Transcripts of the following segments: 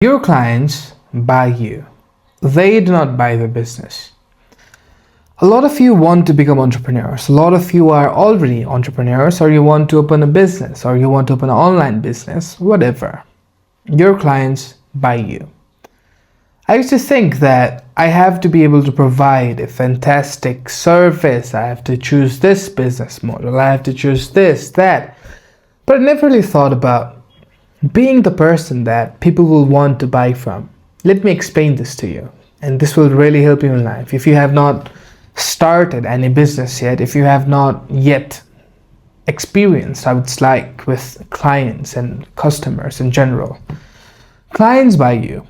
Your clients buy you. They do not buy the business. A lot of you want to become entrepreneurs. A lot of you are already entrepreneurs, or you want to open a business, or you want to open an online business, whatever. Your clients buy you. I used to think that I have to be able to provide a fantastic service. I have to choose this business model. I have to choose this, that. But I never really thought about being the person that people will want to buy from. Let me explain this to you, and this will really help you in life. If you have not started any business yet, if you have not yet experienced how it's like with clients and customers in general, clients buy you.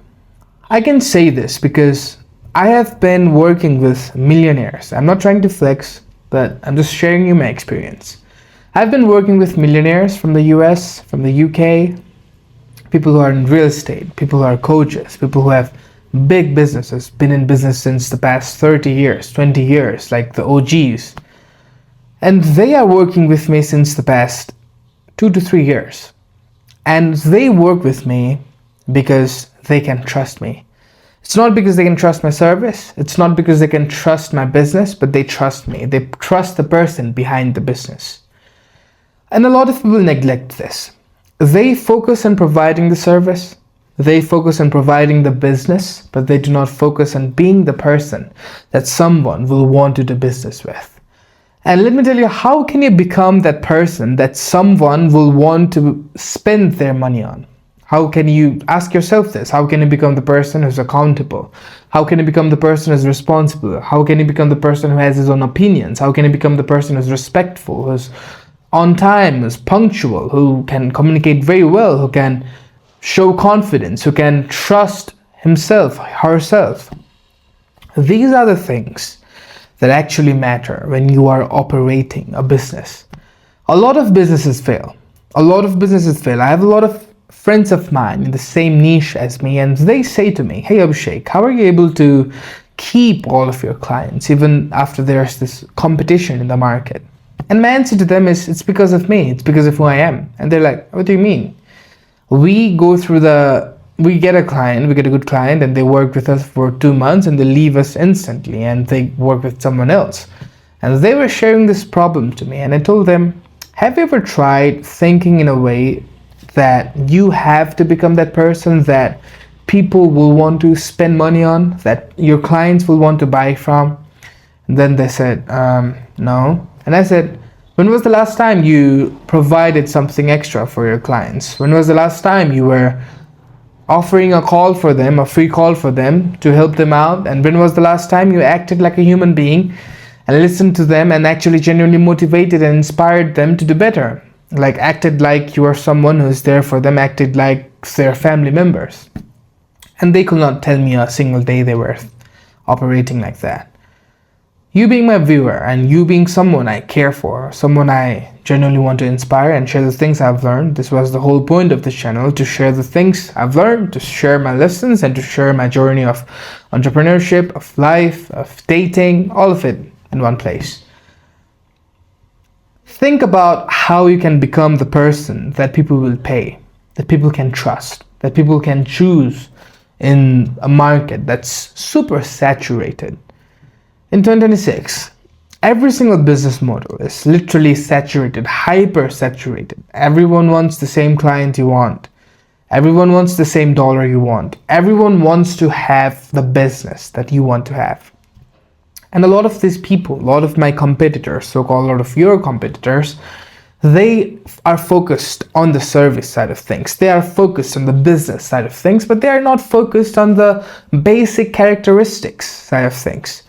I can say this because I have been working with millionaires. I'm not trying to flex, but I'm just sharing you my experience. I've been working with millionaires from the US, from the UK, people who are in real estate, people who are coaches, people who have big businesses, been in business since the past 30 years, 20 years, like the OGs. And they are working with me since the past 2 to 3 years. And they work with me because they can trust me. It's not because they can trust my service. It's not because they can trust my business, but they trust me. They trust the person behind the business. And a lot of people neglect this. They focus on providing the service, they focus on providing the business, but they do not focus on being the person that someone will want to do business with. And let me tell you, how can you become that person that someone will want to spend their money on? How can you ask yourself this? How can you become the person who's accountable? How can you become the person who's responsible? How can you become the person who has his own opinions? How can you become the person who's respectful, who's on time, is punctual, who can communicate very well, who can show confidence, who can trust himself, herself? These are the things that actually matter when you are operating a business. A lot of businesses fail. A lot of businesses fail. I have a lot of friends of mine in the same niche as me, and they say to me, "Hey Abhishek, how are you able to keep all of your clients even after there's this competition in the market?" And my answer to them is, it's because of me. It's because of who I am. And they're like, "What do you mean?" We get a client, we get a good client, and they work with us for 2 months and they leave us instantly and they work with someone else. And they were sharing this problem to me, and I told them, have you ever tried thinking in a way that you have to become that person that people will want to spend money on, that your clients will want to buy from? And then they said, no. And I said, when was the last time you provided something extra for your clients? When was the last time you were offering a call for them, a free call for them to help them out? And when was the last time you acted like a human being and listened to them and actually genuinely motivated and inspired them to do better? Like acted like you are someone who's there for them, acted like their family members. And they could not tell me a single day they were operating like that. You being my viewer and you being someone I care for, someone I genuinely want to inspire and share the things I've learned. This was the whole point of this channel, to share the things I've learned, to share my lessons, and to share my journey of entrepreneurship, of life, of dating, all of it in one place. Think about how you can become the person that people will pay, that people can trust, that people can choose in a market that's super saturated. In 2026, every single business model is literally saturated, hyper saturated. Everyone wants the same client you want. Everyone wants the same dollar you want. Everyone wants to have the business that you want to have. And a lot of these people, a lot of my competitors, so-called a lot of your competitors, they are focused on the service side of things. They are focused on the business side of things, but they are not focused on the basic characteristics side of things.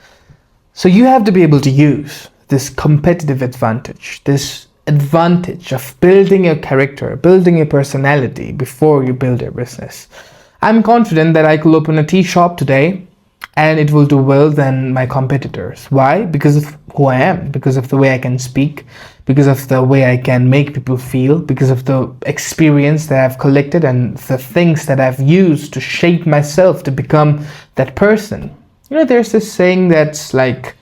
So you have to be able to use this competitive advantage, this advantage of building your character, building your personality before you build your business. I'm confident that I could open a tea shop today and it will do well than my competitors. Why? Because of who I am, because of the way I can speak, because of the way I can make people feel, because of the experience that I've collected and the things that I've used to shape myself to become that person. You know, there's this saying that's like,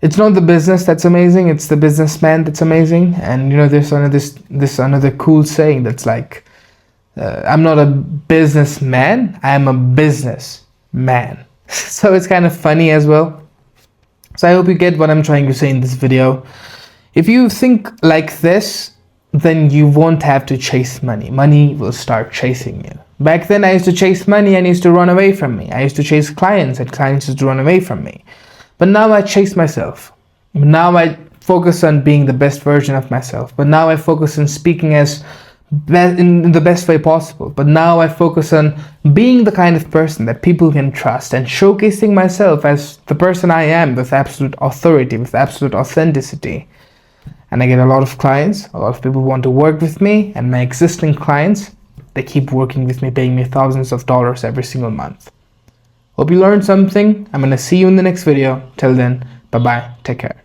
it's not the business that's amazing, it's the businessman that's amazing. And you know, there's another cool saying that's like, I'm not a businessman, I am a businessman. So it's kind of funny as well. So I hope you get what I'm trying to say in this video. If you think like this, then you won't have to chase money. Money will start chasing you. Back then I used to chase money and it used to run away from me. I used to chase clients and clients used to run away from me. But now I chase myself. Now I focus on being the best version of myself. But now I focus on speaking as in the best way possible. But now I focus on being the kind of person that people can trust and showcasing myself as the person I am with absolute authority, with absolute authenticity. And I get a lot of clients, a lot of people want to work with me, and my existing clients, they keep working with me, paying me thousands of dollars every single month. Hope you learned something. I'm gonna see you in the next video. Till then, bye bye, take care.